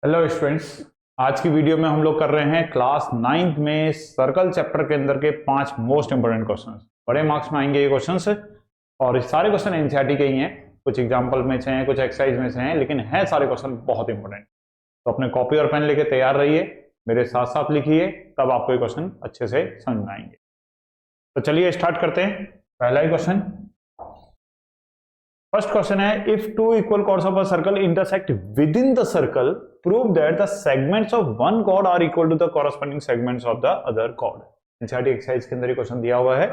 Hello students, आज की video में हम लोग कर रहे हैं क्लास 9th में सर्कल चैप्टर के अंदर के 5 मोस्ट इंपोर्टेंट क्वेश्चंस। बड़े मार्क्स में आएंगे ये क्वेश्चंस और इस सारे क्वेश्चन एनसीईआरटी के ही हैं। कुछ एग्जाम्पल में से हैं, कुछ एक्सरसाइज में से हैं, लेकिन हैं सारे क्वेश्चन बहुत इंपॉर्टेंट। तो अपने कॉपी और पेन लेके तैयार रहिए, मेरे साथ साथ लिखिए, तब आपको ये क्वेश्चन अच्छे से समझ में आएंगे। तो चलिए स्टार्ट करते हैं। पहला ही क्वेश्चन, फर्स्ट क्वेश्चन है, if two equal chords of a circle intersect within the circle prove that the segments of one chord are equal to the corresponding segments of the other chord. NCERT exercise के अंदर ये question दिया हुआ है।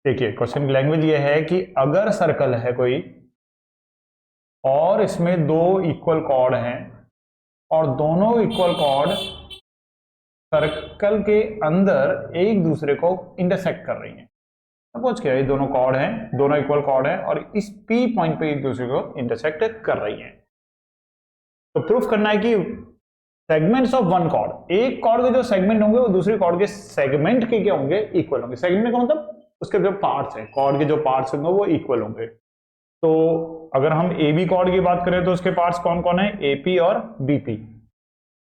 देखिए question की language ये है कि अगर सर्कल है कोई और इसमें दो इक्वल कॉर्ड हैं और दोनों इक्वल कॉर्ड सर्कल के अंदर एक दूसरे को इंटरसेक्ट कर रही हैं। सपोज क्या, ये दोनों कॉर्ड हैं, दोनों इक्वल कॉर्ड हैं और इस पी पॉइंट पे एक दूसरे को इंटरसेक्ट कर रही हैं। तो प्रूफ करना है कि सेगमेंट्स ऑफ वन कॉर्ड, एक कॉर्ड के जो सेगमेंट होंगे वो दूसरे कॉर्ड के सेगमेंट के क्या होंगे, इक्वल होंगे। सेगमेंट का मतलब उसके जो पार्ट्स हैं, कॉर्ड के जो पार्ट्स होंगे वो इक्वल होंगे। तो अगर हम ए बी कॉर्ड की बात करें तो उसके पार्ट्स कौन कौन है, एपी और बीपी।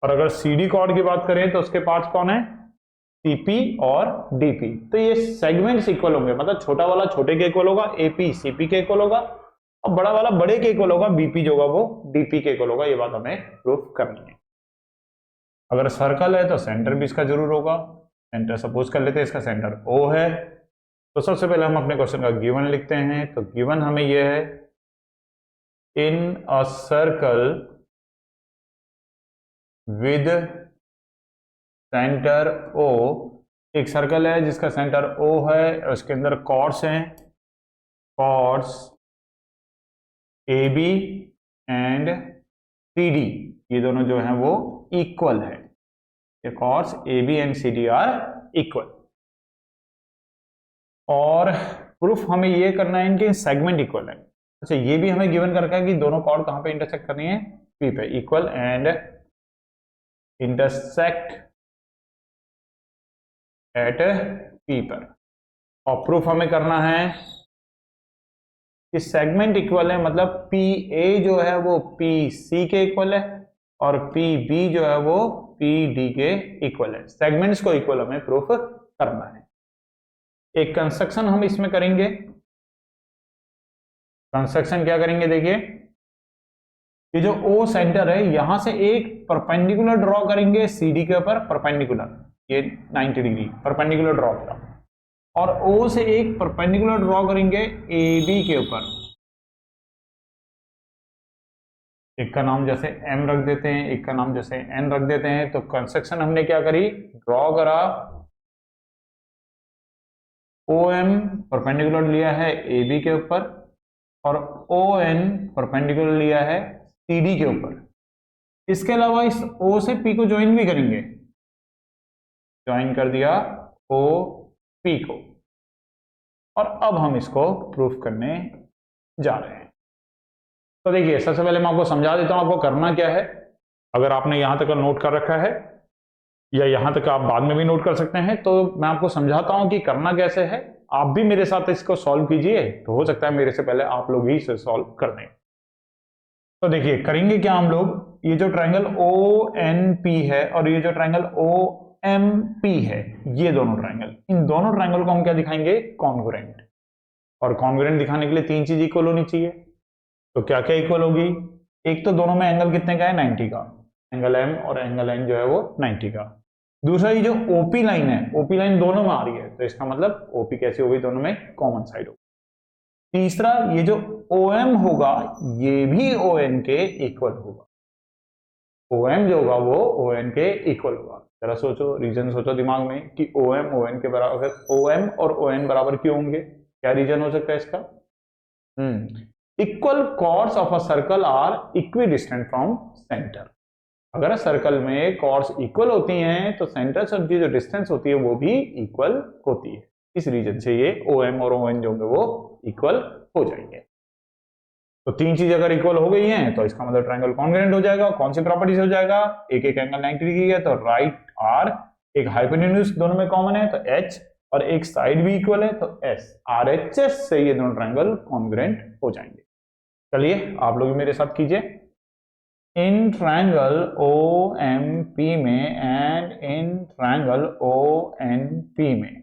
और अगर सी डी कॉर्ड की बात करें तो उसके पार्ट्स कौन है, सीपी और डीपी। तो ये सेगमेंट्स इक्वल होंगे, मतलब छोटा वाला छोटे के इक्वल होगा, एपी सीपी के इक्वल होगा, और बड़ा वाला बड़े के इक्वल होगा, बीपी जो होगा वो डीपी के इक्वल होगा। ये बात हमें प्रूफ करनी है। अगर सर्कल है तो सेंटर भी इसका जरूर होगा। सेंटर सपोज कर लेते हैं इसका सेंटर ओ है। तो सबसे पहले हम अपने क्वेश्चन का गिवन लिखते हैं। तो गिवन हमें यह है, in a circle with centre O, एक सर्कल है जिसका सेंटर ओ है और उसके अंदर कॉर्ड्स हैं, chords A B and C D, ये दोनों जो हैं वो इक्वल है। ये chords A B and C D are equal. और प्रूफ हमें ये करना है इनके सेगमेंट इक्वल है। अच्छा, ये भी हमें गिवन कर रखा है कि दोनों कॉर्ड कहां पे इंटरसेक्ट करनी है, पी पे, equal and intersect at P पर। और प्रूफ हमें करना है कि सेगमेंट इक्वल है, मतलब पी ए जो है वो पी सी के इक्वल है और पी बी जो है वो पी डी के इक्वल है। सेगमेंट्स को इक्वल हमें प्रूफ करना है। एक कंस्ट्रक्शन हम इसमें करेंगे। कंस्ट्रक्शन क्या करेंगे, देखिए ये जो ओ सेंटर है यहां से एक परपेंडिकुलर ड्रॉ करेंगे सीडी के ऊपर, परपेंडिकुलर, ये 90 डिग्री परपेंडिकुलर ड्रॉ किया, और ओ से एक परपेंडिकुलर ड्रॉ करेंगे ए बी के ऊपर। एक का नाम जैसे एम रख देते हैं, एक का नाम जैसे एन रख देते हैं। तो कंस्ट्रक्शन हमने क्या करी, ड्रॉ करा, ओ एम परपेंडिकुलर लिया है ए बी के ऊपर और ओ एन परपेंडिकुलर लिया है सी डी के ऊपर। इसके अलावा इस ओ से पी को ज्वाइन भी करेंगे, ज्वाइन कर दिया ओ पी को। और अब हम इसको प्रूफ करने जा रहे हैं। तो देखिए सबसे पहले मैं आपको समझा देता हूं आपको करना क्या है। अगर आपने यहां तक नोट कर रखा है या यहां तक आप बाद में भी नोट कर सकते हैं, तो मैं आपको समझाता हूं कि करना कैसे है। आप भी मेरे साथ इसको सॉल्व कीजिए, तो हो सकता है मेरे से पहले आप लोग ही इसे सॉल्व कर दें। तो देखिए करेंगे क्या हम लोग, ये जो ट्रायंगल ओ एन पी है और ये जो ट्रायंगल ओ एम पी है, ये दोनों ट्रायंगल, इन दोनों ट्रायंगल को हम क्या दिखाएंगे, कॉन्ग्रुएंट। और कॉन्ग्रुएंट दिखाने के लिए तीन चीज इक्वल होनी चाहिए। तो क्या क्या इक्वल होगी, एक तो दोनों में एंगल कितने का है, 90 का, एंगल एम और एंगल एन जो है वो 90 का। दूसरा ये जो ओपी लाइन है, ओपी लाइन दोनों में आ रही है, तो इसका मतलब ओपी कैसी होगी, दोनों में कॉमन साइड होगी। तीसरा ये जो OM होगा ये भी ON के इक्वल होगा, OM जो होगा वो ON के इक्वल होगा। जरा सोचो, रीजन सोचो दिमाग में कि OM ON के बराबर, OM और ON बराबर क्यों होंगे, क्या रीजन हो सकता है इसका। Equal chords of a circle are equidistant from centre. अगर सर्कल में कॉर्ड्स इक्वल होती हैं तो सेंटर से उनकी जो डिस्टेंस होती है वो भी इक्वल होती है। इस रीजन से ये OM और ON जो होंगे वो इक्वल हो जाएंगे। तो तीन चीज अगर इक्वल हो गई हैं तो इसका मतलब ट्रायंगल कॉन्ग्रुएंट हो जाएगा। कौन सी प्रॉपर्टी से हो जाएगा, एक एक एंगल 90 डिग्री है तो राइट आर, एक हाइपोटेन्यूज दोनों में कॉमन है तो H, और एक साइड भी इक्वल है तो S, RHS से ये दोनों ट्रायंगल कॉन्ग्रुएंट हो जाएंगे। चलिए आप लोग मेरे साथ कीजिए। इन ट्रायंगल OMP में एंड इन ट्रायंगल ONP में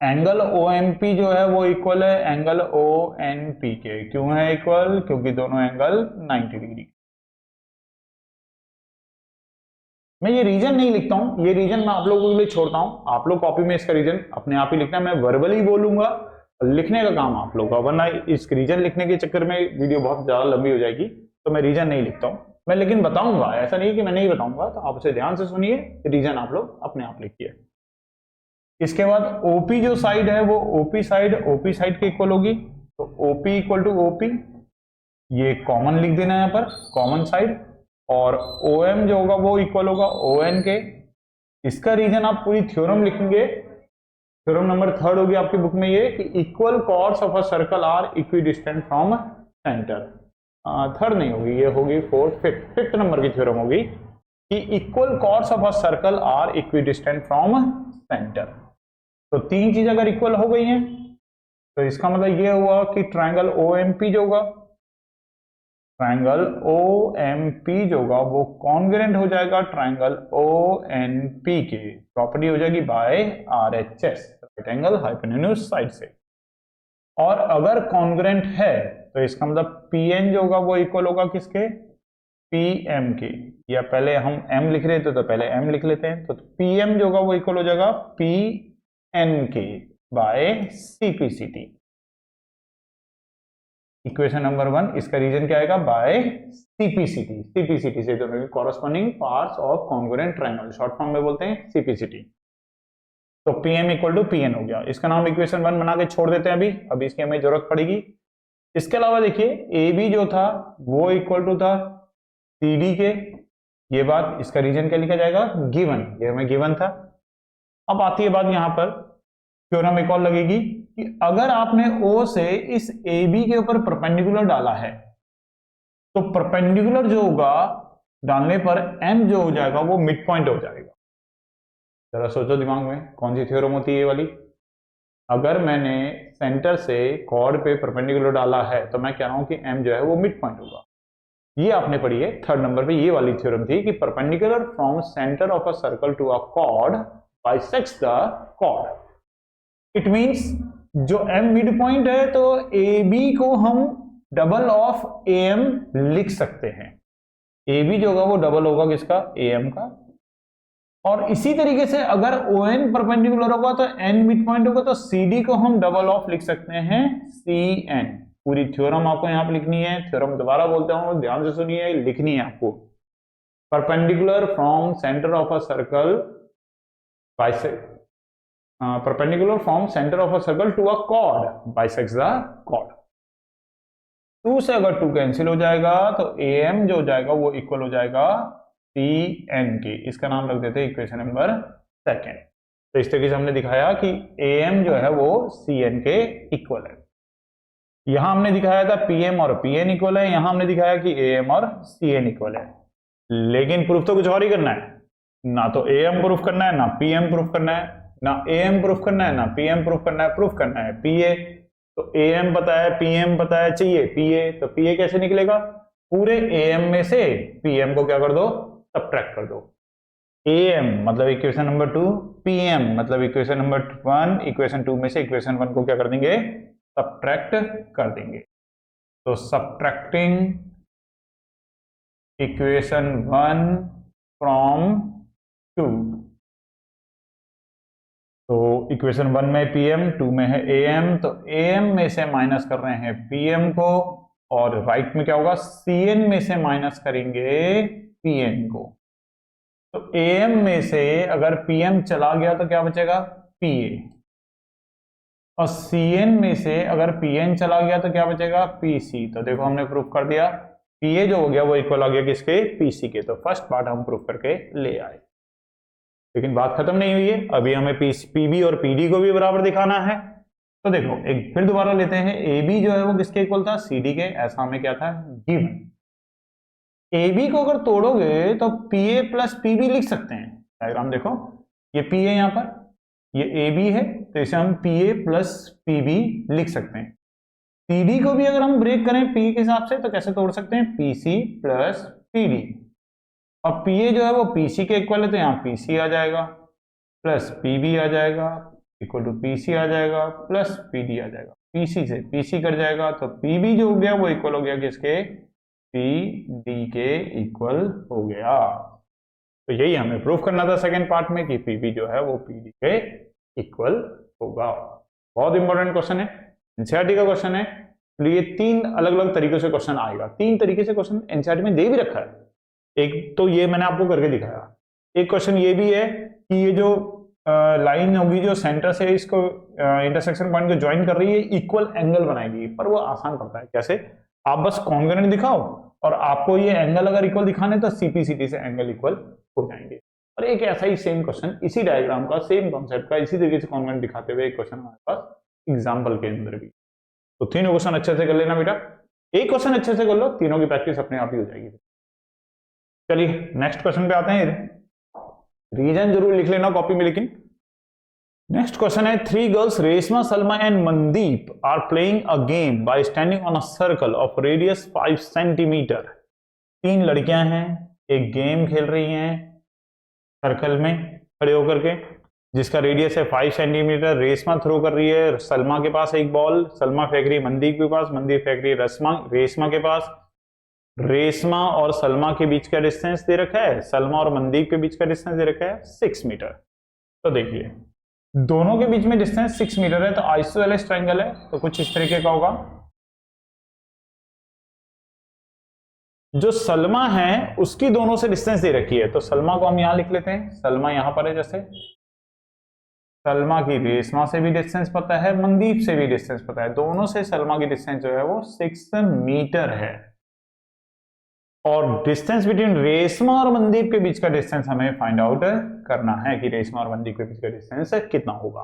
एंगल OMP जो है वो इक्वल है एंगल ONP के। क्यों है इक्वल? क्योंकि दोनों एंगल 90 डिग्री। मैं ये रीजन नहीं लिखता हूं, ये रीजन मैं आप लोगों के लिए छोड़ता हूं। आप लोग कॉपी में इसका रीजन अपने आप ही लिखना है। मैं वर्बली बोलूंगा, लिखने का काम आप लोग का, वरना इस रीजन लिखने के चक्कर में वीडियो बहुत ज्यादा लंबी हो जाएगी। तो मैं रीजन नहीं लिखता हूं, मैं लेकिन बताऊंगा। ऐसा नहीं कि मैं नहीं बताऊंगा, तो आप उसे ध्यान से सुनिए, रीजन आप लोग अपने आप लिखिए। इसके बाद OP जो साइड है वो OP साइड के इक्वल होगी। तो OP इक्वल टू OP, ये कॉमन लिख देना है यहाँ पर, कॉमन साइड। और OM जो होगा वो इक्वल होगा ON के। इसका रीजन आप पूरी थ्योरम लिखेंगे। थ्योरम नंबर 3 होगी आपकी बुक में ये, कि equal chords of a circle are equidistant from centre. Third नहीं होगी, ये होगी फिफ्थ नंबर की थ्योरम होगी, कि equal chords of a circle are equidistant from centre. तो तीन चीज अगर इक्वल हो गई हैं तो इसका मतलब ये हुआ कि ट्रायंगल OMP जो होगा, ट्रायंगल OMP जो होगा वो कॉन्ग्रुएंट हो जाएगा ट्रायंगल ONP के। प्रॉपर्टी हो जाएगी by RHS, right angle hypotenuse side से। और अगर कॉन्ग्रुएंट है तो इसका मतलब PN जो होगा वो इक्वल होगा किसके? PM के। या पहले हम M लिख रहे थे तो पहले M लिख लेते हैं। तो PM जो होगा वो इक्वल हो जाएगा PN के बाय CPCT। इक्वेशन नंबर 1, इसका रीजन क्या आएगा? बाय CPCT से दोनों की corresponding parts of congruent triangle, short form में बोलते हैं CPCT। तो PM इक्वल टू PN हो गया। इसका नाम इक्वेशन 1 बना के छोड़ देते हैं अभी इसकी हमें जरूरत पड़ेगी। इसके अलावा देखिए AB जो था वो इक्वल टू था CD के, ये बात, इसका रीजन क्या लिखा जाएगा? गिवन, ये हमें गिवन था। अब आती है बात यहां पर, थ्योरम एक और लगेगी कि अगर आपने O से इस AB के ऊपर परपेंडिकुलर डाला है तो परपेंडिकुलर जो होगा डालने पर M जो हो जाएगा वो मिड पॉइंट हो जाएगा। जरा सोचो दिमाग में, कौन सी थ्योरम होती है ये वाली? अगर मैंने सेंटर से कॉर्ड पे परपेंडिकुलर डाला है तो मैं कह रहा हूं कि M जो है वो मिड पॉइंट होगा। ये आपने पढ़ी है 3rd नंबर पे, ये वाली थ्योरम थी कि perpendicular from centre of a circle to a chord bisects the chord. It means जो M मिड पॉइंट है तो AB को हम डबल ऑफ AM लिख सकते हैं। AB जो होगा वो डबल होगा किसका? AM का। और इसी तरीके से अगर ON परपेंडिकुलर होगा तो N मिड पॉइंट होगा, तो CD को हम डबल ऑफ लिख सकते हैं CN। पूरी थ्योरम आपको यहां पर लिखनी है। थ्योरम दोबारा बोलता हूं, ध्यान से सुनिए, लिखनी है आपको। Perpendicular from centre of a circle perpendicular from centre of a circle to a chord bisects the chord. 2 से अगर 2 कैंसिल हो जाएगा तो AM जो हो जाएगा वो इक्वल हो जाएगा CN के। इसका नाम रख देते हैं इक्वेशन नंबर 2। तो इस तरीके से हमने दिखाया कि AM जो है वो CN के इक्वल है। यहां हमने दिखाया था PM और PN इक्वल है, यहां हमने दिखाया कि AM और CN इक्वल है। लेकिन प्रूफ तो कुछ और ही करना है, ना तो AM प्रूफ करना है, ना PM प्रूफ करना है, ना AM प्रूफ करना है, ना PM प्रूफ करना है, प्रूफ करना है PA। तो AM पता है, PM पता है, चाहिए PA। तो PA कैसे निकलेगा? पूरे AM में से PM को क्या कर दो? सबट्रैक्ट कर दो। AM मतलब इक्वेशन नंबर 2, PM मतलब इक्वेशन नंबर 1। इक्वेशन 2 में से इक्वेशन 1 को क्या कर देंगे? सबट्रैक्ट कर देंगे। तो सबट्रैक्टिंग इक्वेशन 1 फ्रॉम 2, तो इक्वेशन 1 में PM, 2 में है AM, तो AM में से माइनस कर रहे हैं PM को, और राइट में क्या होगा? CN में से माइनस करेंगे PN को। तो AM में से अगर PM चला गया तो क्या बचेगा? PA। और CN में से अगर PN चला गया तो क्या बचेगा? PC। तो देखो हमने प्रूफ कर दिया, PA जो हो गया वो इक्वल आ गया किसके? PC के। तो फर्स्ट पार्ट हम प्रूफ करके ले आए। लेकिन बात खत्म नहीं हुई है, अभी हमें PB और PD को भी बराबर दिखाना है। तो देखो एक फिर दोबारा लेते हैं, AB जो है वो किसके इक्वल था? CD के। ऐसा हमें क्या था? गिवन। AB को अगर तोड़ोगे तो PA प्लस PB लिख सकते हैं। डायग्राम देखो, ये PA यहाँ पर, ये AB है, तो इसे हम PA प्लस PB लिख सकते हैं। पीडी को भी अगर हम ब्रेक करें पी के हिसाब से तो कैसे तोड़ सकते हैं, पीसी प्लस पीडी, और पीए जो है वो पीसी के इक्वल है तो यहाँ पीसी आ जाएगा प्लस पीबी आ जाएगा इक्वल टू पीसी आ जाएगा प्लस पीडी आ जाएगा, पीसी से पीसी कट जाएगा तो पीबी जो हो गया वो इक्वल हो गया किसके, पीडी के इक्वल हो गया। तो यही हमें प्रूफ करना था सेकंड पार्ट में कि पीबी जो है वो पीडी के इक्वल होगा। बहुत इंपॉर्टेंट क्वेश्चन है, एनसीईआरटी का क्वेश्चन है, तो ये 3 अलग अलग तरीकों से क्वेश्चन आएगा, 3 तरीके से क्वेश्चन एनसीईआरटी में दे भी रखा है। एक तो ये मैंने आपको करके दिखाया, एक क्वेश्चन ये भी है कि ये जो लाइन होगी जो सेंटर से इसको इंटरसेक्शन पॉइंट को ज्वाइन कर रही है इक्वल एंगल बनाएगी, पर वो आसान पड़ता है। कैसे, आप बस कॉन्ग्रुएंट दिखाओ और आपको ये एंगल अगर इक्वल दिखाने तो सीपीसीटी से एंगल इक्वल हो जाएंगे। और एक ऐसा ही सेम क्वेश्चन इसी डायग्राम का सेम कॉन्सेप्ट का इसी तरीके से कॉन्ग्रुएंट दिखाते हुए एक क्वेश्चन हमारे पास एग्जाम्पल के अंदर भी। तो तीनों क्वेश्चन अच्छे से कर लेना बेटा, एक क्वेश्चन अच्छे से कर लो, तीनों की प्रैक्टिस अपने आप ही हो जाएगी। चलिए नेक्स्ट क्वेश्चन पे आते हैं, रीजन जरूर लिख लेना कॉपी में। लेकिन नेक्स्ट क्वेश्चन है, 3 girls Reshma, Salma and Mandeep are playing a game by standing on a circle of radius 5 centimetre. 3 लड़कियां हैं, एक गेम खेल रही हैं सर्कल में खड़े होकर के, जिसका रेडियस है 5 सेंटीमीटर। रेशमा थ्रो कर रही है सलमा के पास एक बॉल, सलमा फेंक रही है मनदीप के पास, मनदीप फेंक रही है रेशमा के पास। रेशमा और सलमा के बीच का डिस्टेंस दे रखा है, सलमा और मनदीप के बीच का डिस्टेंस दे रखा है 6 मीटर। तो देखिए दोनों के बीच में डिस्टेंस 6 मीटर है, तो आइसोसेलेस ट्रायंगल है तो कुछ इस तरीके का होगा। जो सलमा है उसकी दोनों से डिस्टेंस दे रखी है, तो सलमा को हम यहां लिख लेते हैं, सलमा यहां पर है, जैसे सलमा की रेशमा से भी डिस्टेंस पता है, मनदीप से भी डिस्टेंस पता है, दोनों से सलमा की डिस्टेंस जो है वो 6 मीटर है। और डिस्टेंस बिटवीन रेशमा और मनदीप के बीच का डिस्टेंस हमें फाइंड आउट करना है कि रेशमा और मनदीप के बीच का डिस्टेंस कितना होगा।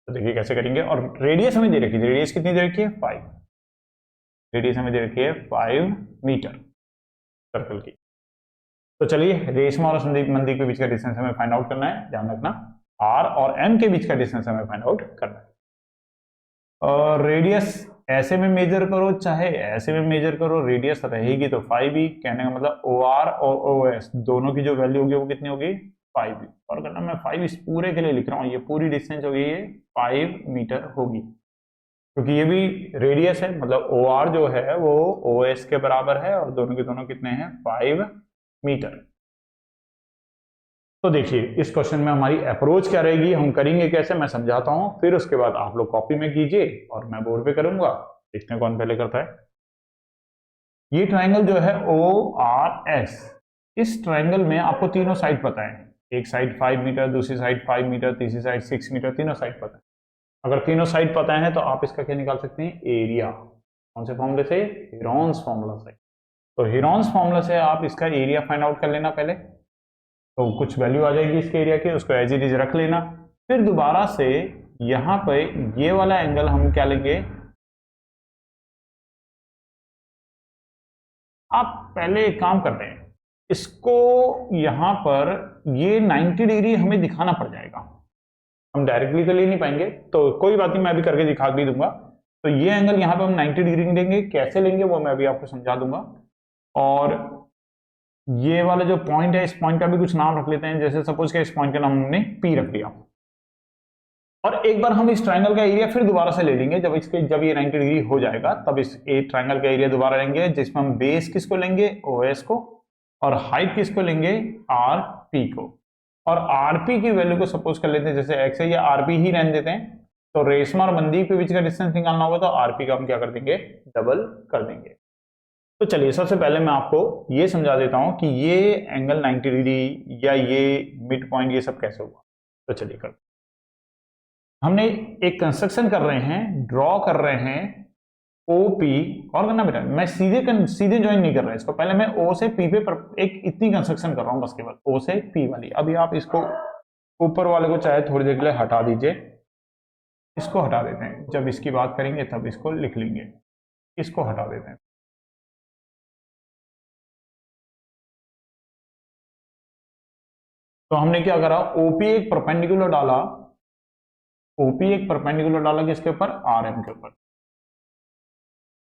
तो देखिए कैसे करेंगे। और रेडियस हमें दे रखी है, रेडियस कितनी दे रखी है, 5, रेडियस हमें दे रखी है 5 मीटर सर्कल की। तो चलिए रेशमा और मनदीप के बीच का डिस्टेंस हमें फाइंड आउट करना है, ध्यान रखना आर और एम के बीच का डिस्टेंस हमें फाइंड आउट करना है। और रेडियस ऐसे में मेजर करो चाहे ऐसे में मेजर करो, रेडियस रहेगी तो 5 ही, कहने का मतलब ओ आर और ओ एस दोनों की जो वैल्यू होगी वो कितनी होगी, 5 ही। और करना मैं 5 इस पूरे के लिए लिख रहा हूँ, ये पूरी डिस्टेंस होगी ये 5 मीटर होगी, क्योंकि ये भी रेडियस है, मतलब ओ आर जो है वो ओ एस के बराबर है और दोनों के दोनों कितने हैं, 5 मीटर। तो देखिए इस क्वेश्चन में हमारी अप्रोच क्या रहेगी, हम करेंगे कैसे, मैं समझाता हूं, फिर उसके बाद आप लोग कॉपी में कीजिए और मैं बोर्ड पे करूंगा, देखते हैं कौन पहले करता है। ये ट्रायंगल जो है ओ आर एस, इस ट्रायंगल में आपको तीनों साइड पता है, एक साइड 5 मीटर, दूसरी साइड 5 मीटर, तीसरी साइड 6 मीटर, तीनों साइड पता है। अगर तीनों साइड पता है तो आप इसका क्या निकाल सकते हैं, एरिया। कौन से फॉर्मूले से, हेरॉन्स फॉर्मूला से। तो हेरॉन्स फॉर्मूला से आप इसका एरिया फाइंड आउट कर लेना पहले, तो कुछ वैल्यू आ जाएगी इसके एरिया की, उसको एज इट इज रख लेना। फिर दोबारा से यहां पे ये वाला एंगल हम क्या लेंगे, आप पहले एक काम करते हैं, इसको यहां पर ये 90 डिग्री हमें दिखाना पड़ जाएगा, हम डायरेक्टली तो ले नहीं पाएंगे, तो कोई बात नहीं मैं अभी करके दिखा भी दूंगा। तो ये एंगल यहां पे हम 90 डिग्री लेंगे, कैसे लेंगे वो मैं अभी आपको समझा दूंगा। और ये वाला जो पॉइंट है इस पॉइंट का भी कुछ नाम रख लेते हैं, जैसे सपोज के इस पॉइंट का नाम हमने पी रख दिया। और एक बार हम इस ट्रायंगल का एरिया फिर दोबारा से ले लेंगे, जब ये 90 डिग्री हो जाएगा तब इस ट्रायंगल का एरिया दोबारा लेंगे, जिसमें हम बेस किसको लेंगे, ओएस को, और हाइट किसको लेंगे, आर पी को। और आरपी की वैल्यू को सपोज कर लेते हैं जैसे एक्स है, या आरपी ही रहने देते हैं। तो रेशमा और मनदीप के बीच का डिस्टेंस निकालना होगा तो आरपी का हम क्या कर देंगे, डबल कर देंगे। तो चलिए सबसे पहले मैं आपको ये समझा देता हूं कि ये एंगल 90 डिग्री या ये मिड पॉइंट ये सब कैसे हुआ। तो चलिए कर, हमने एक कंस्ट्रक्शन कर रहे हैं, ड्रॉ कर रहे हैं ओपी, और करना बेटा मैं सीधे ज्वाइन नहीं कर रहा इसको, पहले मैं ओ से पी पे एक इतनी कंस्ट्रक्शन कर रहा हूं बस, केवल ओ से पी वाली। अभी आप इसको ऊपर वाले को चाहे थोड़ी देर के लिए हटा दीजिए, इसको हटा देते हैं, जब इसकी बात करेंगे तब इसको लिख लेंगे, इसको हटा देते हैं। तो हमने क्या करा, ओपी एक परपेंडिकुलर डाला, ओपी एक परपेंडिकुलर डाला किसके ऊपर, आर एम के ऊपर।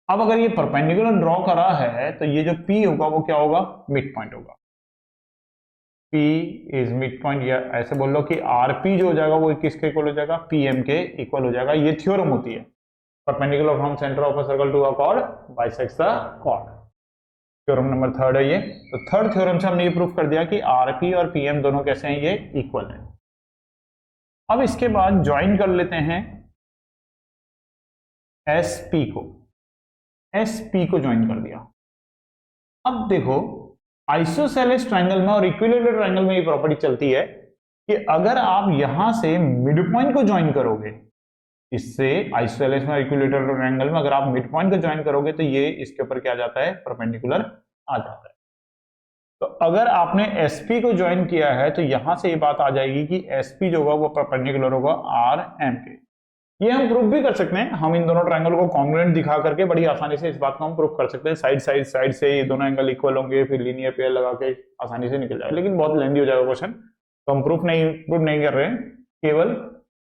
अब अगर ये परपेंडिकुलर ड्रॉ करा है तो ये जो P होगा वो क्या होगा, मिड पॉइंट होगा। P इज मिड पॉइंट, या ऐसे बोल लो कि RP जो हो जाएगा वो किसके इक्वल हो जाएगा, PM के इक्वल हो जाएगा। ये थ्योरम होती है, perpendicular from centre of a circle to a chord bisects the chord. Theorem number 3 है ये। तो थर्ड थ्योरम से हमने ये प्रूफ कर दिया कि RP और PM दोनों कैसे हैं, ये इक्वल है। अब इसके बाद ज्वाइन कर लेते हैं SP को, SP को ज्वाइन कर दिया। अब देखो आइसोसेलेस ट्रायंगल में और इक्विलेटरल ट्रायंगल में ये प्रॉपर्टी चलती है कि अगर आप यहां से मिड पॉइंट को ज्वाइन करोगे, इससे आइसोसेलेस में इक्विलेटरल ट्रायंगल में अगर आप मिड पॉइंट को ज्वाइन करोगे तो ये इसके ऊपर क्या आ जाता है, परपेंडिकुलर आ जाता है। तो अगर आपने SP को ज्वाइन किया है तो यहां से ये बात आ जाएगी कि SP जो होगा वो परपेंडिकुलर होगा RM के। ये हम प्रूफ भी कर सकते हैं, हम इन दोनों ट्रायंगल को कॉन्ग्रुएंट दिखा करके बड़ी आसानी से इस बात को हम प्रूफ कर सकते हैं। साइड से ये दोनों एंगल इक्वल होंगे, फिर लीनियर पेयर लगा के आसानी से निकल जाएगा, लेकिन बहुत लेंथी हो जाएगा क्वेश्चन, तो हम प्रूफ नहीं कर रहे हैं, केवल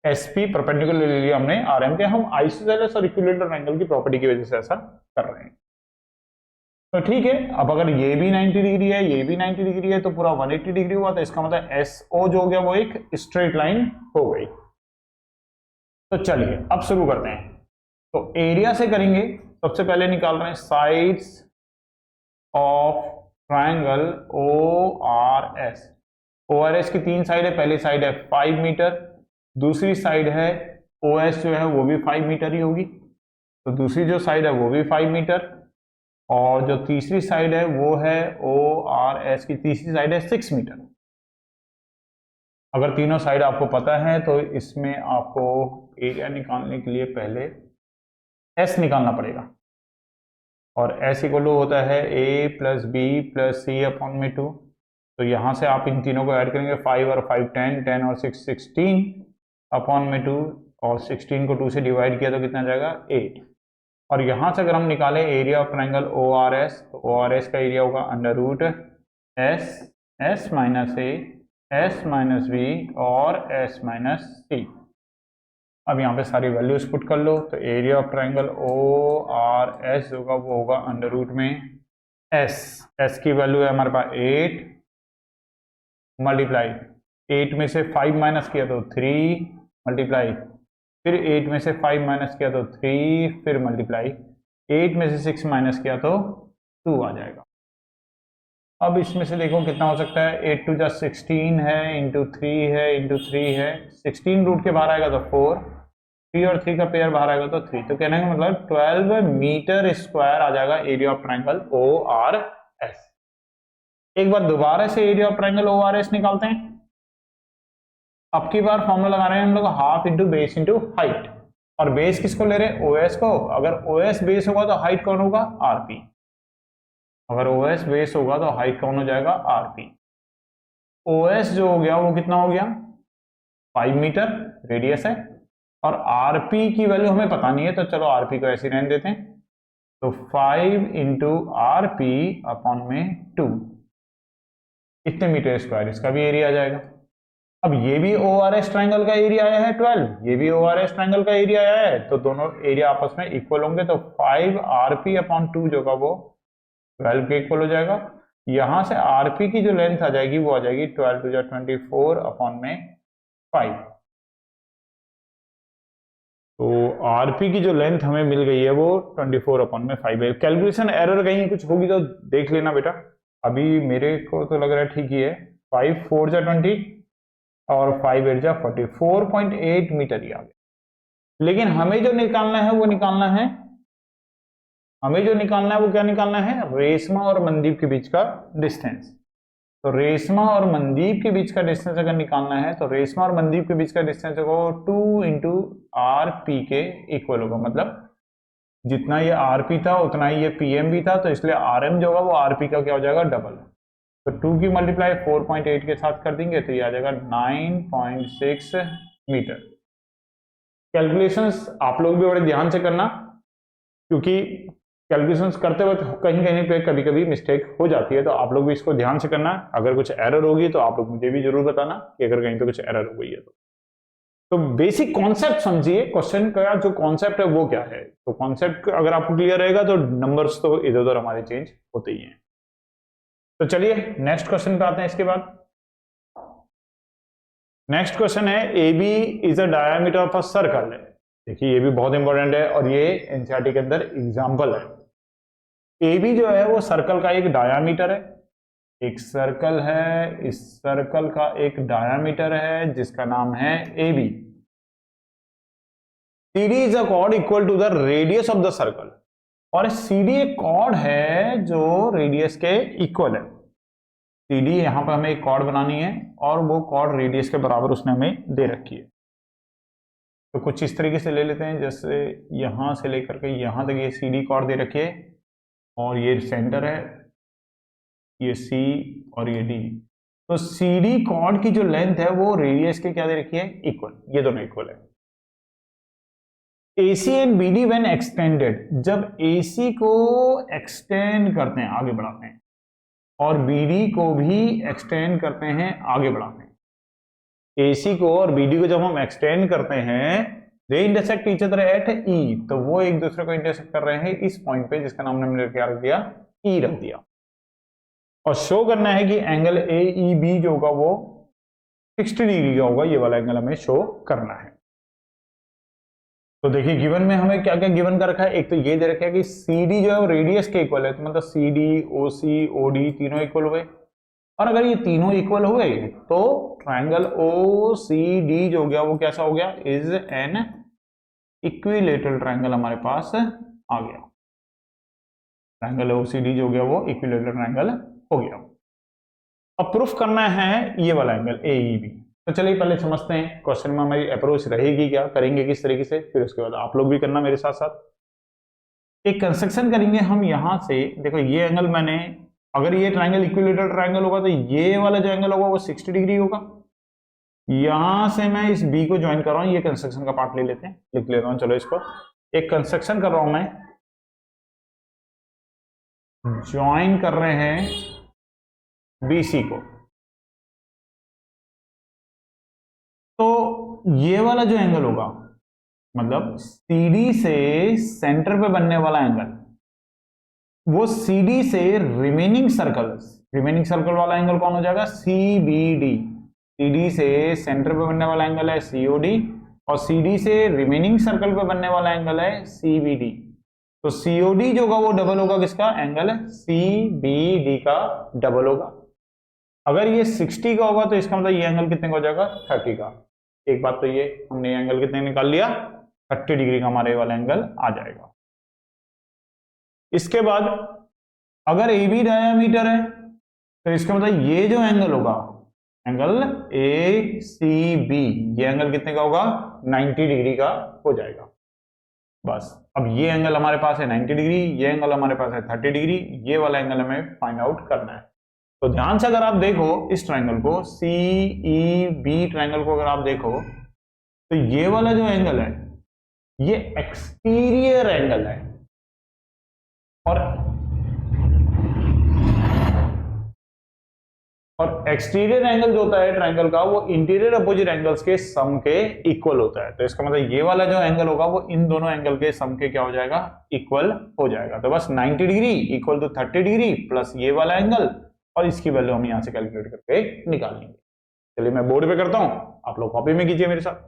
SP परपेंडिकुलर ले लिया हमने RM के। हम आइसोसेलेस और इक्विलेटरल ट्रायंगल की प्रॉपर्टी की वजह से ऐसा कर रहे हैं। तो ठीक है, अब अगर ये भी 90 डिग्री है, ये भी 90 डिग्री है, तो पूरा 180 डिग्री हुआ, तो इसका मतलब SO जो हो गया वो एक स्ट्रेट लाइन हो गई। तो चलिए अब शुरू करते हैं। तो एरिया से करेंगे, सबसे पहले निकाल रहे हैं sides of triangle ORS। ORS की 3 साइड है, पहली साइड है 5 मीटर, दूसरी साइड है OS जो है वो भी 5 मीटर ही होगी, तो दूसरी जो साइड है वो भी 5 मीटर, और जो तीसरी साइड है वो है ORS की तीसरी साइड है 6 मीटर। अगर तीनों साइड आपको पता है तो इसमें आपको एरिया निकालने के लिए पहले S निकालना पड़ेगा, और S इक्वल टू होता है A plus B plus C upon में 2। तो यहाँ से आप इन तीनों को ऐड करेंगे, 5 और 5 10, 10 और 6 16 अपॉन में 2, और 16 को 2 से डिवाइड किया तो कितना जाएगा 8। और यहाँ से अगर हम निकालें एरिया ऑफ ट्रायंगल ORS, तो ORS का एरिया होगा under root S minus A S minus B और S माइनस C। अब यहाँ पे सारी वैल्यूज पुट कर लो, तो एरिया ऑफ ट्रायंगल ORS होगा वो होगा अंडर रूट में S की वैल्यू है हमारे पास 8 मल्टीप्लाई 8 में से 5 माइनस किया तो 3 मल्टीप्लाई, फिर 8 में से 5 माइनस किया तो 3, फिर मल्टीप्लाई 8 में से 6 माइनस किया तो 2 आ जाएगा। अब इसमें से देखो कितना हो सकता है, 8 टू जा 16 है, इंटू 3 है, इंटू 3 है, 16 रूट के बाहर आएगा तो 4, 3 और 3 का पेयर बाहर आएगा तो 3, तो कहने का मतलब 12 मीटर स्क्वायर आ जाएगा एरिया ऑफ ट्रायंगल ORS। एक बार दोबारा से एरिया ऑफ ट्रायंगल ORS निकालते हैं। अब की बार फॉर्मूला लगा रहे हैं हम लोग half into base into height, और बेस किसको ले रहे हैं, OS को। अगर OS बेस होगा तो हाइट कौन होगा, RP। अगर OS बेस होगा तो हाइट कौन हो जाएगा, RP। OS जो हो गया वो कितना हो गया, 5 मीटर रेडियस है, और RP की वैल्यू हमें पता नहीं है, तो चलो RP को ऐसे ही रहने देते हैं। तो 5 इंटू RP अपॉन में 2, इतने मीटर स्क्वायर इसका भी एरिया आ जाएगा। अब ये भी ORS ट्रायंगल का एरिया आया है 12, ये भी ORS ट्रायंगल का एरिया आया है, तो दोनों एरिया आपस में इक्वल होंगे, तो 5 RP अपॉन 2 जो का वो 12 के इक्वल हो जाएगा। यहां से RP की जो लेंथ आ जाएगी वो आ जाएगी 12 टू जा 24 अपॉन में 5। तो RP की जो लेंथ हमें मिल गई है वो 24 अपॉन में 5 है। कैलकुलेशन एरर कहीं कुछ होगी तो देख लेना बेटा, अभी मेरे को तो लग रहा है ठीक ही है। 5 4 जा 20 और 5 8 जा 40, 4.8 मीटर ही आ गया। लेकिन हमें जो निकालना है वो क्या निकालना है, रेशमा और मनदीप के बीच का डिस्टेंस। तो रेशमा और मनदीप के बीच का डिस्टेंस अगर निकालना है तो रेशमा और मनदीप के बीच का डिस्टेंस होगा 2 इंटू RP के इक्वल होगा, मतलब जितना ये RP था उतना ही ये PM भी था, तो इसलिए RM जो होगा वो RP का क्या हो जाएगा, डबल। तो 2 की मल्टीप्लाई 4.8 के साथ कर देंगे तो ये आ जाएगा 9.6 मीटर। कैलकुलेशंस आप लोग भी बड़े ध्यान से करना, क्योंकि कैलकुलेशंस करते वक्त कहीं कहीं पे कभी कभी मिस्टेक हो जाती है, तो आप लोग भी इसको ध्यान से करना। अगर कुछ एरर होगी तो आप लोग मुझे भी जरूर बताना कि अगर कहीं पे कुछ एरर हो गई है तो। तो बेसिक कॉन्सेप्ट समझिए, क्वेश्चन का जो कॉन्सेप्ट है वो क्या है। तो कॉन्सेप्ट अगर आपको क्लियर रहेगा तो नंबर्स तो इधर उधर हमारे चेंज होते ही हैं। तो चलिए नेक्स्ट क्वेश्चन पे आते हैं। इसके बाद नेक्स्ट क्वेश्चन है A B is a diameter of a circle. देखिए ये भी बहुत इंपॉर्टेंट है और ये एनसीईआरटी के अंदर एग्जाम्पल है। ए बी जो है वो सर्कल का एक डायामीटर है, एक सर्कल है, इस सर्कल का एक डायामीटर है जिसका नाम है A B. C D is a chord equal to the radius of the circle, और सी डी एक कॉर्ड है जो रेडियस के इक्वल है। सी डी यहां पर हमें एक कॉर्ड बनानी है और वो कॉर्ड रेडियस के बराबर उसने हमें दे रखी है। तो कुछ इस तरीके से ले लेते हैं, जैसे यहां से लेकर के यहां तक ये सी डी कॉर्ड दे रखी है और ये सेंटर है, ये सी और ये डी। तो सी डी कॉर्ड की जो लेंथ है वो रेडियस के क्या दे रखी है, इक्वल। ये दोनों इक्वल है। AC and BD when extended, जब AC को एक्सटेंड करते हैं, आगे बढ़ाते हैं, और BD को भी एक्सटेंड करते हैं, आगे बढ़ाते हैं। AC को और BD को जब हम एक्सटेंड करते हैं, they intersect each other at E, तो वो एक दूसरे को इंटरसेक्ट कर रहे हैं इस पॉइंट पे जिसका नाम हमने क्या रख दिया, E रख दिया। और शो करना है कि एंगल AEB जो होगा वो 60 डिग्री का होगा। ये वाला एंगल हमें शो करना है। तो देखिए गिवन में हमें क्या क्या गिवन कर रखा है। एक तो ये दे रखा है कि CD जो है वो रेडियस के इक्वल है, तो मतलब CD, OC, OD तीनों इक्वल हुए। और अगर ये तीनों इक्वल हुए तो ट्रायंगल OCD जो हो गया वो कैसा हो गया, इज एन इक्विलेटरल ट्रायंगल हमारे पास आ गया। ट्रायंगल OCD जो हो गया वो इक्विलेटरल ट्रायंगल हो गया। अब प्रूफ करना है ये वाला एंगल AEB। तो चलिए पहले समझते हैं क्वेश्चन में हमारी अप्रोच रहेगी क्या, करेंगे किस तरीके से, फिर उसके बाद आप लोग भी करना मेरे साथ साथ। एक कंस्ट्रक्शन करेंगे हम यहां से। देखो ये एंगल मैंने, अगर ये ट्रायंगल इक्विलेटरल ट्रायंगल होगा तो ये वाला जो एंगल होगा वो 60 डिग्री होगा। यहां से मैं इस B को ज्वाइन कर रहा हूं, ये कंस्ट्रक्शन का पार्ट ले लेते हैं, लिख लेता हूं। चलो इसको एक कंस्ट्रक्शन कर रहा हूं मैं, ज्वाइन कर रहे हैं BC को। तो ये वाला जो एंगल होगा, मतलब CD से सेंटर पे बनने वाला एंगल, वो CD से रिमेनिंग सर्कल वाला एंगल कौन हो जाएगा, CBD। CD से सेंटर पे बनने वाला एंगल है COD, और CD से रिमेनिंग सर्कल पे बनने वाला एंगल है CBD। तो COD जो होगा वो डबल होगा किसका, एंगल CBD का डबल होगा। अगर ये 60 का होगा तो इसका मतलब ये एंगल कितने का हो जाएगा, 30 का। एक बात तो ये हमने एंगल कितने निकाल लिया, 30 डिग्री का हमारे वाला एंगल आ जाएगा। इसके बाद अगर AB डायामीटर है तो इसका मतलब ये जो एंगल होगा, एंगल ACB, ये एंगल कितने का होगा, 90 डिग्री का हो जाएगा। बस अब ये एंगल हमारे पास है 90 डिग्री, ये एंगल हमारे पास है 30 डिग्री, ये वाला एंगल हमें फाइंड आउट करना है। तो ध्यान से अगर आप देखो इस ट्रायंगल को, CEB ट्रायंगल को अगर आप देखो तो ये वाला जो एंगल है ये एक्सटीरियर एंगल है, और एक्सटीरियर एंगल जो होता है ट्रायंगल का वो इंटीरियर अपोजिट एंगल्स के सम के इक्वल होता है। तो इसका मतलब ये वाला जो एंगल होगा वो इन दोनों एंगल के सम के क्या हो जाएगा, इक्वल हो जाएगा। तो बस 90 degree equal to 30 degree plus ये वाला एंगल, और इसकी वैल्यू हम यहां से कैलकुलेट करके निकालेंगे। चलिए मैं बोर्ड पे करता हूं, आप लोग कॉपी में कीजिए मेरे साथ।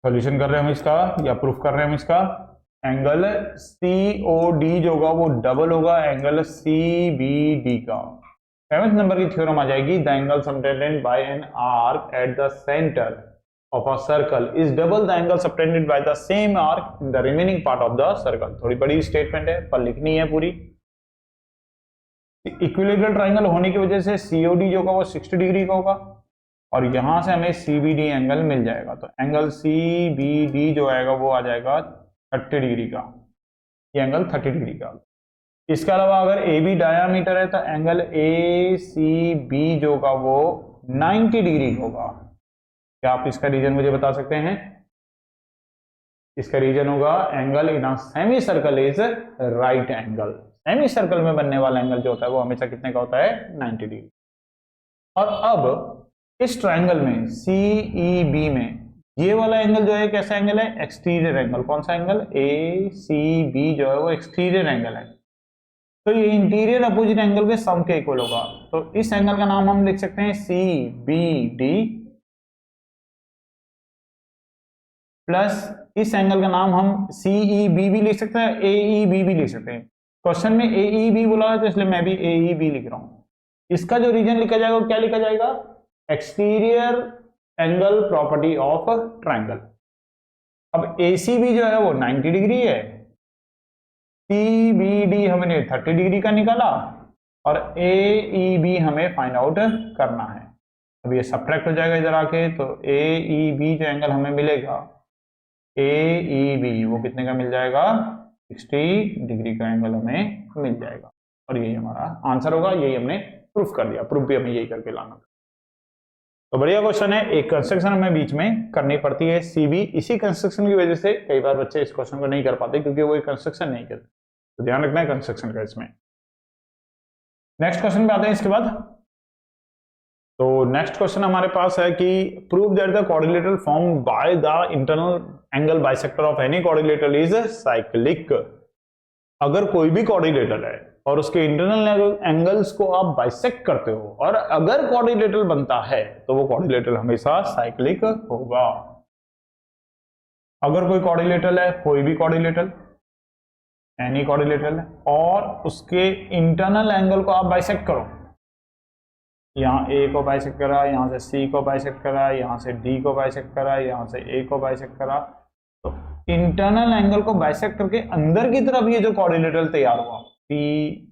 सॉल्यूशन कर रहे हैं हम इसका, या प्रूफ कर रहे हैं हम इसका। एंगल COD जो होगा वो डबल होगा एंगल CBD का। 7th नंबर की थ्योरम आ जाएगी, the angle subtended bye an arc at the centre of a circle is double the angle subtended by the same arc in the remaining part of the circle. थोड़ी बड़ी statement है पर लिखनी है पूरी। Equilateral triangle होने की वजह से COD जो होगा वो 60 डिग्री का होगा, और यहां से हमें CBD एंगल मिल जाएगा। तो एंगल CBD जो आएगा वो आ जाएगा 30 डिग्री का, ये एंगल 30 डिग्री का। इसके अलावा अगर AB डायामीटर है तो एंगल ACB जो होगा वो 90 डिग्री होगा। क्या आप इसका रीजन मुझे बता सकते हैं? इसका रीजन होगा angle in a semi circle is right angle. Semi circle में बनने वाला एंगल जो होता है वो हमेशा कितने का होता है, 90 डिग्री। और अब इस ट्रायंगल में CEB में ये वाला एंगल जो है कैसा एंगल है, एक्सटीरियर एंगल। कौन सा एंगल, ACB जो है वो एक्सटीरियर एंगल है, तो ये इंटीरियर अपोजिट एंगल के सम के इक्वल होगा। तो इस एंगल का नाम हम लिख सकते हैं CBD प्लस इस एंगल का नाम हम CEB भी लिख सकते हैं, AEB भी लिख सकते हैं। क्वेश्चन में AEB बोला है तो इसलिए मैं भी AEB लिख रहा हूं। इसका जो रीजन लिखा जाएगा वो क्या लिखा जाएगा, exterior angle property of triangle. अब ACB जो है वो 90 डिग्री है, CBD हमने 30 डिग्री का निकाला और AEB हमें फाइंड आउट करना है। अब ये सब्ट्रैक्ट हो जाएगा इधर आके, तो AEB जो एंगल हमें मिलेगा AEB वो कितने का मिल जाएगा, 60 डिग्री का एंगल हमें मिल जाएगा। और यही हमारा आंसर होगा, यही हमने प्रूफ कर दिया। प्रूफ भी हमें यही करके लाना था। तो बढ़िया क्वेश्चन है। एक कंस्ट्रक्शन हमें बीच में करनी पड़ती है CB, इसी कंस्ट्रक्शन की वजह से कई बार बच्चे इस क्वेश्चन को नहीं कर पाते क्योंकि वो एक कंस्ट्रक्शन नहीं करते, तो ध्यान रखना है कंस्ट्रक्शन का इसमें। नेक्स्ट क्वेश्चन पे आते हैं इसके बाद। तो नेक्स्ट क्वेश्चन हमारे पास है कि prove that the quadrilateral form by the internal angle bisector of any quadrilateral is cyclic. अगर कोई भी क्वाड्रिलेटरल है और उसके इंटरनल एंगल्स को आप बाइसेक्ट करते हो और अगर क्वाड्रिलेटरल बनता है तो वो क्वाड्रिलेटरल हमेशा साइक्लिक होगा। अगर कोई क्वाड्रिलेटरल है, कोई भी क्वाड्रिलेटरल, एनी क्वाड्रिलेटरल है, और उसके इंटरनल एंगल को आप बाइसेक्ट करो, यहाँ A को बाइसेक्ट करा, यहाँ से C को बाइसेक्ट करा, यहाँ से D को बाइसेक्ट करा, यहाँ से A को बाइसेक्ट करा, तो इंटरनल एंगल को बाइसेक्ट करके अंदर की तरफ ये जो क्वाड्रिलेटरल तैयार हुआ PQRS,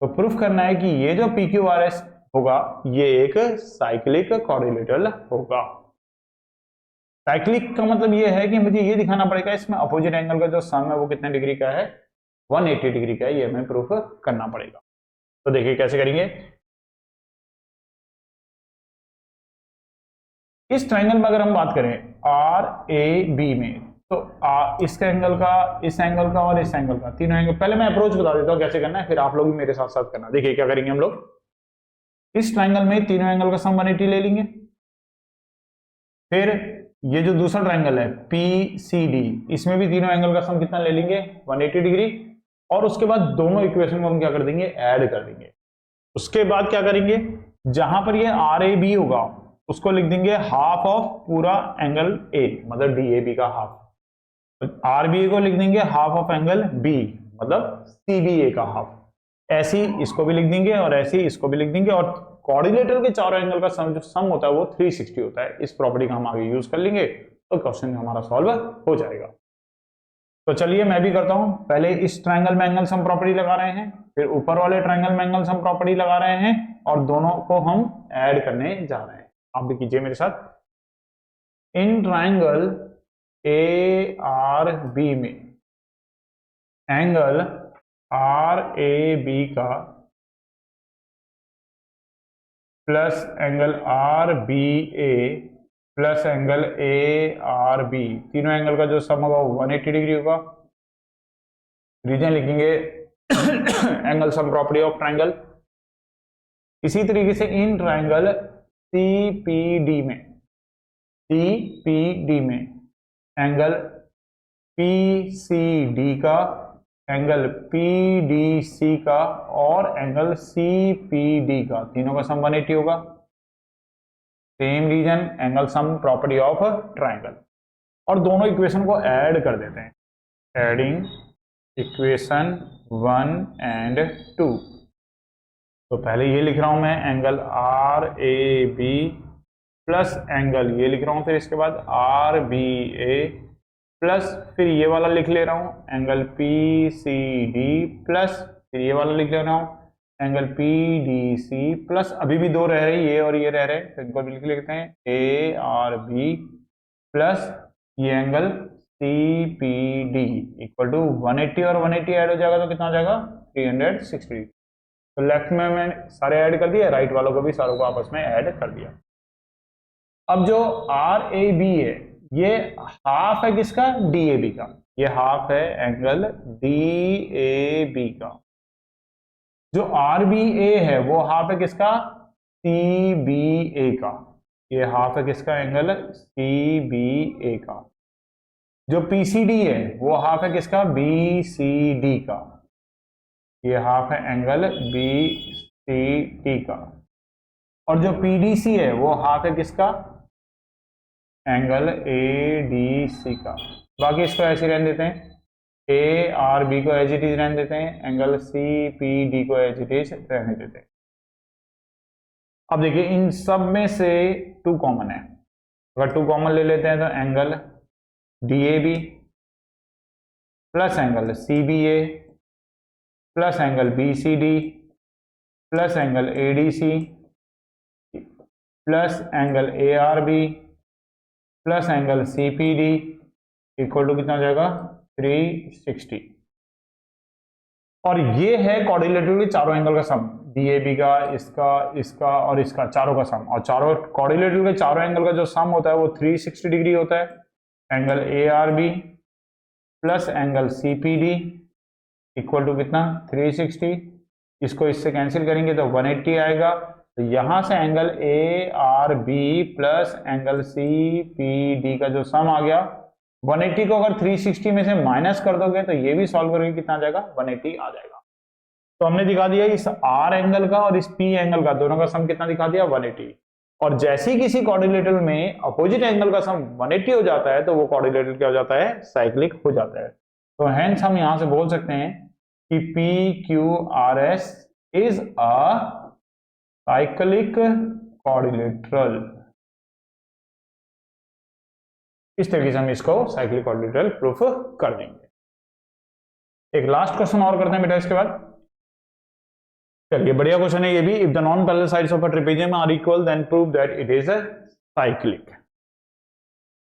तो प्रूफ करना है कि ये जो PQRS होगा ये एक साइक्लिक क्वाड्रिलेटरल होगा। साइक्लिक का मतलब ये है कि मुझे ये दिखाना पड़ेगा इसमें अपोजिट एंगल का जो सम है वो कितने डिग्री का है, 180 डिग्री का है, ये हमें प्रूफ करना पड़ेगा। तो देखिए कैसे करेंगे। इस ट्रायंगल में अगर हम बात करें RAB में, तो इसका एंगल का, इस एंगल का और इस एंगल का, तीनों एंगल, पहले मैं अप्रोच बता देता हूं कैसे करना है, फिर आप लोग भी मेरे साथ साथ करना। देखिए क्या करेंगे हम लोग। इस ट्रायंगल में तीनों एंगल का सम 180 ले लेंगे। फिर ये जो दूसरा ट्रायंगल है PCD, इसमें भी तीनों एंगल का सम कितना ले लेंगे, 180 डिग्री। और उसके बाद दोनों इक्वेशन को हम क्या कर देंगे, ऐड कर देंगे। उसके बाद क्या करेंगे, जहां पर ये RAB होगा उसको लिख देंगे हाफ ऑफ पूरा एंगल A, मतलब DAB का हाफ। RBA को लिख देंगे हाफ ऑफ एंगल B, मतलब CBA का हाफ। ऐसे ही इसको भी लिख देंगे और ऐसे ही इसको भी लिख देंगे। और क्वाड्रिलेटरल के चारों एंगल का सम जो सम होता है वो 360 होता है। इस प्रॉपर्टी का हम आगे यूज कर लेंगे तो क्वेश्चन हमारा सॉल्व हो जाएगा। तो चलिए मैं भी करता हूं। पहले इस ट्रायंगल में एंगल सम प्रॉपर्टी लगा रहे हैं, फिर ऊपर वाले ट्रायंगल में एंगल सम प्रॉपर्टी लगा रहे हैं, और दोनों को हम ऐड करने जा रहे हैं। आप भी कीजिए मेरे साथ। इन ट्रायंगल ARB में एंगल RAB का plus angle RBA plus angle ARB, तीनों एंगल का जो सम होगा वो 180 डिग्री होगा। रीजन लिखेंगे angle sum property of triangle. इसी तरीके से इन ट्रायंगल CPD में एंगल PCD का, एंगल PDC का और एंगल CPD का, तीनों का सम 180 होगा। Same reason angle sum property of triangle. और दोनों इक्वेशन को ऐड कर देते हैं, एडिंग इक्वेशन 1 एंड 2। तो पहले ये लिख रहा हूं मैं एंगल RAB प्लस एंगल ये लिख रहा हूं, फिर इसके बाद RBA प्लस फिर ये वाला लिख ले रहा हूं एंगल PCD प्लस फिर ये वाला लिख ले रहा हूं एंगल PDC प्लस अभी भी दो रह रहे, ये और ये रह रहे, तो इनको भी लिख लेते हैं ARB प्लस ये एंगल CPD इक्वल टू 180 और 180 ऐड हो जाएगा तो कितना हो जाएगा 360। तो लेफ्ट में मैंने सारे ऐड कर दिए, राइट वालों को भी सारों को आपस में ऐड कर दिया। अब जो RAB है ये हाफ है किसका, DAB का, ये हाफ है एंगल DAB का। जो RBA है वो हाफ है किसका, CBA का, ये हाफ है किसका एंगल, CBA का। जो PCD है वो हाफ है किसका, BCD का, ये हाफ है एंगल BCD का। और जो PDC है वो हाफ है किसका, एंगल ADC का। बाकी इसको ऐसे रहने देते हैं, ARB को एज इट इज रहने देते हैं, एंगल CPD को एज इट इज रहने देते हैं। अब देखिए इन सब में से 2 कॉमन है, अगर 2 कॉमन ले लेते हैं तो angle DAB plus angle CBA plus angle BCD plus angle ADC plus angle ARB plus angle CPD equal to कितना हो जाएगा, 360। और ये है क्वाड्रिलेटरल के चारों एंगल का सम, DAB का, इसका और इसका, चारों का सम। और चारों क्वाड्रिलेटरल के चारों एंगल का जो सम होता है वो 360 डिग्री होता है। Angle ARB plus angle CPD equal to कितना, 360। इसको इससे कैंसिल करेंगे तो 180 आएगा। तो यहां से angle ARB plus angle CPD का जो सम आ गया 180 को अगर 360 में से माइनस कर दोगे तो ये भी सॉल्व करके कितना आ जाएगा, 180 आ जाएगा। तो हमने दिखा दिया इस R एंगल का और इस P एंगल का दोनों का सम कितना दिखा दिया, 180। और जैसे ही किसी क्वाड्रिलेटरल में अपोजिट एंगल का सम 180 हो जाता है तो वो क्वाड्रिलेटरल क्या हो जाता है, साइक्लिक हो जाता है। तो हेंस हम यहां से बोल सकते हैं कि PQRS is a cyclic quadrilateral. इस तरीके से हम इसको साइक्लिक क्वाड्रिलेटरल प्रूफ कर देंगे। एक लास्ट क्वेश्चन और करते हैं बेटा इसके बाद। चलिए बढ़िया क्वेश्चन है ये भी। If the non parallel sides of a trapezium are equal then prove that it is a cyclic.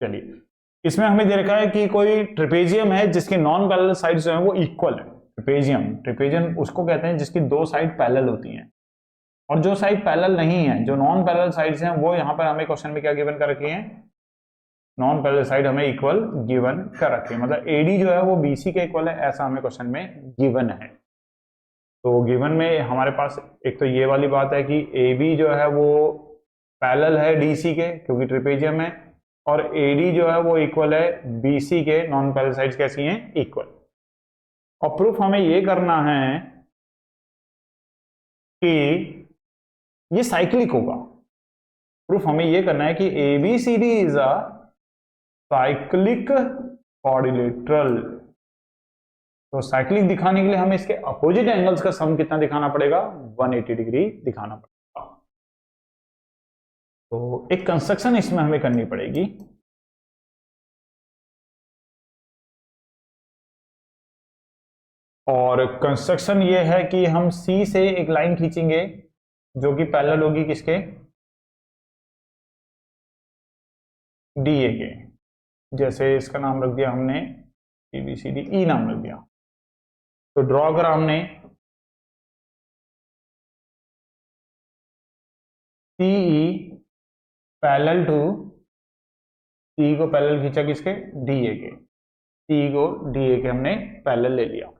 चलिए इसमें हमें दे रखा है कि कोई ट्रेपेजियम है जिसकी नॉन पैरेलल साइड्स जो है वो इक्वल है। ट्रेपेजियम उसको कहते हैं जिसकी 2 साइड पैरेलल होती हैं, और जो साइड पैरेलल नहीं है, जो नॉन पैरेलल साइड्स हैं, वो यहाँ पर हमें क्वेश्चन में क्या गिवन कर रखी है, नॉन पैरेलल साइड हमें इक्वल गिवन कर रखी है। मतलब AD जो है वो BC के इक्वल है, ऐसा हमें क्वेश्चन में गिवन है। तो गिवन में हमारे पास एक तो ये वाली बात है कि AB जो है वो पैरेलल है DC के क्योंकि ट्रेपेजियम है, और AD जो है वो इक्वल है BC के। नॉन पैरेलल साइड्स कैसी हैं, इक्वल। और प्रूफ हमें ये करना है कि ये साइक्लिक होगा। प्रूफ हमें ये करना है कि ABCD is a cyclic quadrilateral. तो साइक्लिक दिखाने के लिए हमें इसके अपोजिट एंगल्स का सम कितना दिखाना पड़ेगा, 180 डिग्री दिखाना पड़ेगा। तो एक कंस्ट्रक्शन इसमें हमें करनी पड़ेगी। और कंस्ट्रक्शन ये है कि हम C से एक लाइन खींचेंगे जो कि पैरेलल होगी किसके, DA के। जैसे इसका नाम रख दिया हमने ABCD, E नाम रख दिया। तो ड्रॉ करा हमने CE पैरेलल टू, CE को पैरेलल खींचा किसके, DA के। CE को DA के हमने पैरेलल ले लिया।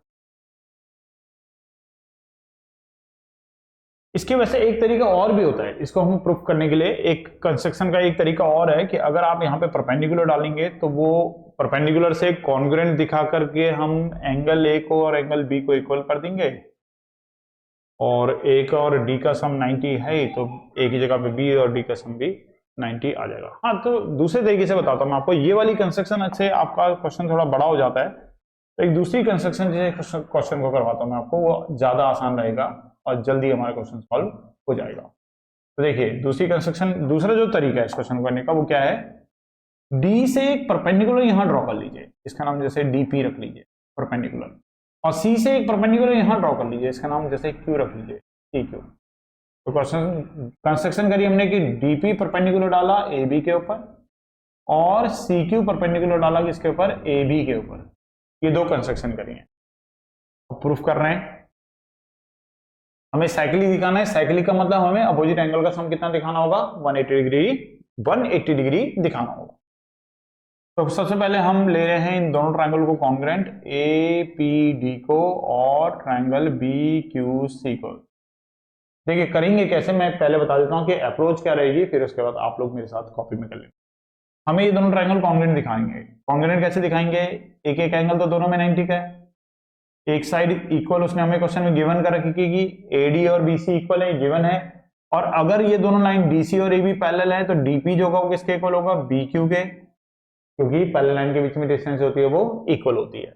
इसके वैसे एक तरीका और भी होता है इसको हम प्रूफ करने के लिए। एक कंस्ट्रक्शन का एक तरीका और है कि अगर आप यहाँ पे परपेंडिकुलर डालेंगे तो वो परपेंडिकुलर से कॉन्ग्रुएंट दिखा करके हम एंगल A को और एंगल B को इक्वल कर देंगे, और A का और D का सम 90 है तो A की जगह पे B और D का सम भी 90 आ जाएगा। हाँ, तो दूसरे तरीके से बताता हूँ मैं आपको। ये वाली कंस्ट्रक्शन से आपका क्वेश्चन थोड़ा बड़ा हो जाता है, तो एक दूसरी कंस्ट्रक्शन जिस क्वेश्चन को करवाता हूँ मैं आपको, वो ज्यादा आसान रहेगा और जल्दी हमारा क्वेश्चन सॉल्व हो जाएगा। तो देखिए दूसरी कंस्ट्रक्शन, दूसरा जो तरीका है इस क्वेश्चन करने का वो क्या है, D से एक परपेंडिकुलर यहां ड्रॉ कर लीजिए, इसका नाम जैसे DP रख लीजिए परपेंडिकुलर, और C से एक परपेंडिकुलर यहां ड्रॉ कर लीजिए, इसका नाम जैसे Q रख लीजिए, TQ। तो क्वेश्चन कंस्ट्रक्शन करी हमने कि DP परपेंडिकुलर डाला AB के ऊपर और CQ परपेंडिकुलर डाला किसके ऊपर, AB के ऊपर। ये 2 कंस्ट्रक्शन करी है। प्रूफ कर रहे हैं, हमें साइक्लिक दिखाना है। साइक्लिक का मतलब हमें अपोजिट एंगल का सम कितना दिखाना होगा, 180 डिग्री दिखाना होगा। तो सबसे पहले हम ले रहे हैं इन दोनों ट्रायंगल को कॉन्ग्रुएंट, APD को और ट्रायंगल BQC को। देखिए करेंगे कैसे, मैं पहले बता देता हूं कि अप्रोच क्या रहेगी, फिर उसके बाद आप लोग मेरे साथ कॉपी में कर लेंगे। हमें ये दोनों ट्रायंगल कॉन्ग्रुएंट दिखाएंगे। कॉन्ग्रुएंट कैसे दिखाएंगे, एक एक एंगल तो दोनों में 90 का है, एक साइड इक्वल, उसने हमें क्वेश्चन में गिवन कर रखी कि AD और BC इक्वल है, गिवन है। और अगर ये दोनों लाइन DC और AB पैरेलल है तो DP जो होगा वो किसके इक्वल होगा, BQ के, क्योंकि पैरेलल लाइन के बीच में डिस्टेंस होती है वो इक्वल होती है।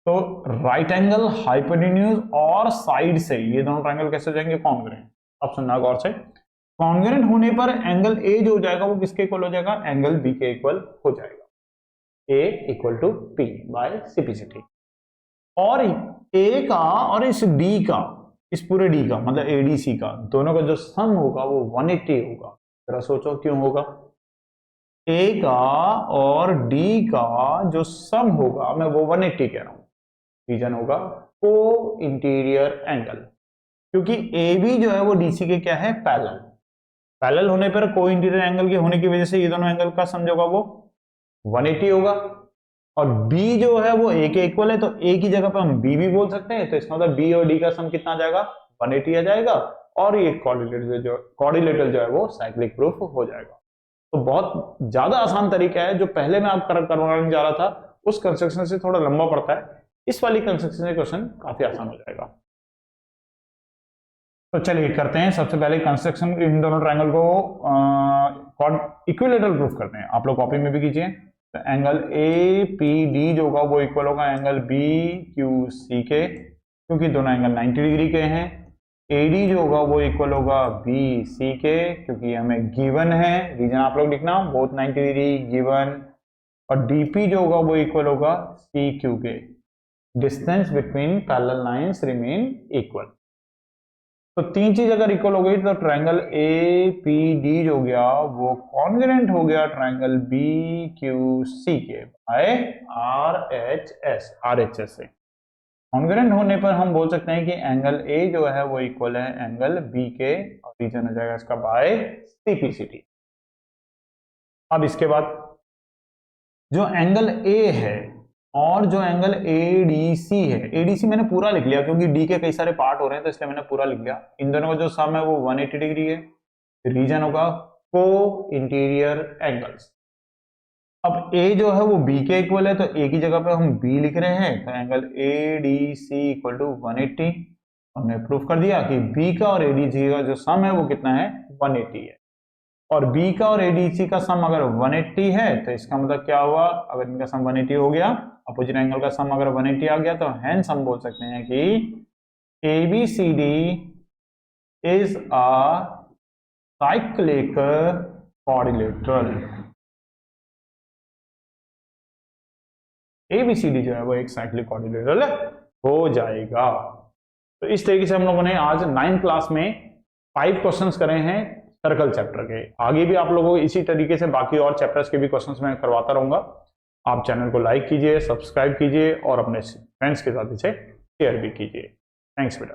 तो राइट एंगल, हाइपोटेन्यूज और साइड से ये दोनों ट्रायंगल कैसे हो जाएंगे, कॉन्ग्रुएंट। अब सुनना गौर से, कॉन्ग्रुएंट होने पर एंगल A जो हो जाएगा वो किसके इक्वल हो जाएगा, एंगल B के इक्वल हो जाएगा, A equal to P by CPCT। और A का और इस D का, इस पूरे D का मतलब ADC का, दोनों का जो सम होगा वो 180 होगा। जरा सोचो क्यों होगा, A का और D का जो सम होगा, मैं वो 180 कह रहा हूं, रीजन होगा को इंटीरियर एंगल, क्योंकि AB जो है वो DC के क्या है, पैरेलल। पैरेलल होने पर को इंटीरियर एंगल के होने की वजह से ये दोनों एंगल का सम जो होगा वो 180 होगा। और B जो है वो A के इक्वल है, तो A की जगह पर हम B भी बोल सकते हैं, तो इसका मतलब B और D का सम कितना आ जाएगा, 180 आ जाएगा। और ये कोऑर्डिनेटर जो है वो साइक्लिक प्रूफ हो जाएगा। तो बहुत ज्यादा आसान तरीका है, जो पहले मैं आप करवाने जा रहा था उस कंस्ट्रक्शन से थोड़ा लंबा पड़ता है, इस वाली कंस्ट्रक्शन से क्वेश्चन काफी आसान हो जाएगा। तो चलिए करते हैं, सबसे पहले कंस्ट्रक्शन इन दोनों ट्रायंगल को इक्विलेटरल प्रूफ करते हैं। आप लोग कॉपी में भी कीजिए। तो एंगल APD जो होगा वो इक्वल होगा एंगल BQC के, क्योंकि दोनों एंगल 90 डिग्री के हैं। AD जो होगा वो इक्वल होगा BC के, क्योंकि हमें गिवन है, रीजन आप लोग लिखना बोथ 90 डिग्री गिवन। और DP जो होगा वो इक्वल होगा CQ के, distance between parallel lines remain equal. तो तीन चीज अगर इक्वल हो गई तो ट्रायंगल APD जो हो गया वो कॉन्ग्रुएंट हो गया ट्रायंगल BQC के बाय RHS से। कॉन्ग्रुएंट होने पर हम बोल सकते हैं कि एंगल A जो है वो इक्वल है एंगल B के, और रीजन हो जाएगा इसका बाय CPCT। अब इसके बाद जो एंगल A है और जो एंगल ADC है, ADC मैंने पूरा लिख लिया क्योंकि D के कई सारे पार्ट हो रहे हैं, तो इसलिए मैंने पूरा लिख लिया। इन दोनों का जो सम है वो 180 डिग्री है, रीजन होगा को इंटीरियर एंगल्स। अब A जो है वो B के इक्वल है, तो A की जगह पे हम B लिख रहे हैं, तो एंगल ADC इक्वल टू 180। हमने प्रूफ कर दिया कि B का और ADC का जो सम है वो कितना है, 180 है। और B का और ADC का सम अगर 180 है तो इसका मतलब क्या हुआ, अगर इनका सम 180 हो गया, अपोजिट एंगल का सम अगर 180 आ गया, तो हेंस हम बोल सकते हैं कि ABCD is a cyclic quadrilateral. ABCD जो है वो एक साइक्लिक क्वाड्रिलेटरल हो जाएगा। तो इस तरीके से हम लोगों ने आज 9th क्लास में 5 क्वेश्चंस करे हैं सर्कल चैप्टर के। आगे भी आप लोगों को इसी तरीके से बाकी और चैप्टर्स के भी क्वेश्चंस मैं करवाता रहूंगा। आप चैनल को लाइक कीजिए, सब्सक्राइब कीजिए और अपने फ्रेंड्स के साथ इसे शेयर भी कीजिए। थैंक्स बेटा।